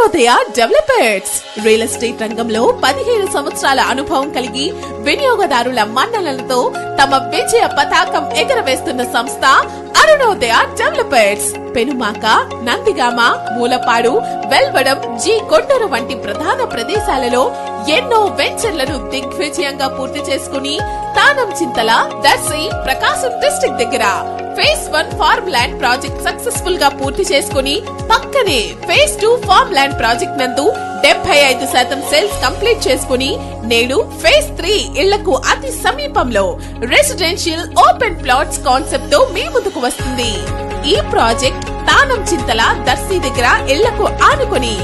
Arunodaya developers real estate రంగంలో 17 సంవత్సరాల అనుభవం కలిగి వినియోగదారుల మన్ననలతో తమ విజయ పతాకం ఎగరవేస్తున్న సంస్థ అరుణోదయ డెవలపర్స్. పెనుమాక, నందిగామ, మూలపాడు, వెల్వడం, జి కొండూరు వంటి ప్రధాన ప్రదేశాలలో ఎన్నో వెంచర్లను దిగ్విజయంగా పూర్తి చేసుకుని తానం చింతల, దర్శి, ప్రకాశం డిస్ట్రిక్ట్ దగ్గర phase 1 farm land project successful గా పూర్తి చేసుకుని పక్కనే ఫేజ్ 2 ఫార్మ్ ల్యాండ్ ప్రాజెక్ట్ నందు 75% సేల్స్ కంప్లీట్ చేసుకుని నేడు ఫేజ్ 3 ఇళ్లకు అతి సమీపంలో రెసిడెన్షియల్ ఓపెన్ ప్లాట్స్ కాన్సెప్ట్ తో మీ ముందుకు వస్తుంది. ఈ ప్రాజెక్ట్ తానం చింతల, దర్శి దగ్గర ఇళ్లకు ఆనుకొని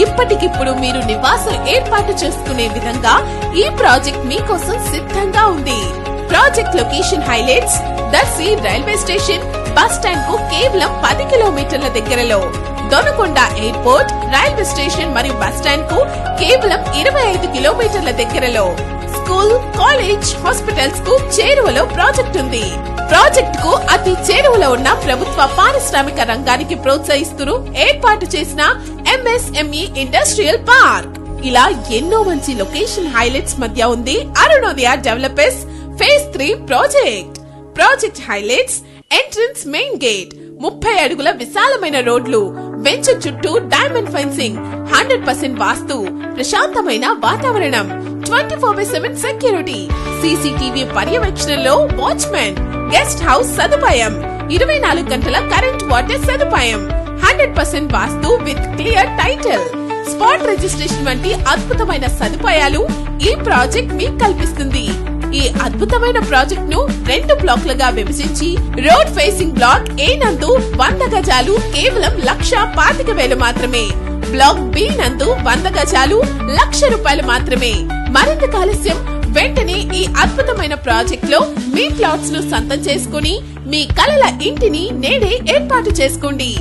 ఇప్పటికిప్పుడు మీరు నివాసం ఏర్పాటు చేసుకునే విధంగా ఈ ప్రాజెక్ట్ మీకోసం సిద్ధంగా ఉంది. Project location highlights: Darsi railway station bus stand కు కేవలం 10 కిలోమీటర్ల దగ్గరలో, దొనకొండ ఎయిర్పోర్ట్, రైల్వే స్టేషన్ మరియు బస్ స్టాండ్ కు కేవలం 25 కిలోమీటర్ల దగ్గరలో, స్కూల్, కాలేజ్, హాస్పిటల్స్ కు చేరువలో ప్రాజెక్ట్ ఉంది. ప్రాజెక్ట్ కు అతి చేరువలో ఉన్న ప్రభుత్వ పారిశ్రామిక రంగానికి ప్రోత్సహిస్తూ ఏర్పాటు చేసిన ఎంఎస్ఎంఈ ఇండస్ట్రియల్ పార్క్. ఇలా ఎన్నో మంచి లొకేషన్ హైలైట్స్ మధ్య ఉంది Arunodaya developers phase 3 project. Project highlights: entrance main gate, 30 అడుగుల విశాలమైన రోడ్లు, వెంచర్ చుట్టూ డైమండ్ ఫెన్సింగ్, 100% వాస్తు, ప్రశాంతమైన వాతావరణం, 24/7 సెక్యూరిటీ, సీసీటీవీ పర్యవేక్షణలో వాచ్మెన్, గెస్ట్ హౌస్ సదుపాయం, 24 గంటల కరెంట్ వాటర్ సదుపాయం, 100% vastu with clear title, spot registration వంటి అద్భుతమైన సదుపాయాలు ఈ ప్రాజెక్ట్ మీకు కల్పిస్తుంది. ఈ అద్భుతమైన ప్రాజెక్ట్ ను 2 బ్లాక్లుగా విభజించి రోడ్ ఫేసింగ్ బ్లాక్ ఏ నందు 100 గజాలు కేవలం 1,25,000 మాత్రమే, బ్లాక్ బి నందు 100 గజాలు ₹1,00,000 మాత్రమే. మరింత ఆలస్యం వెంటనే ఈ అద్భుతమైన ప్రాజెక్ట్ లో మీ ప్లాట్స్ ను సొంతం చేసుకుని మీ కలల ఇంటిని నేడే ఏర్పాటు చేసుకోండి.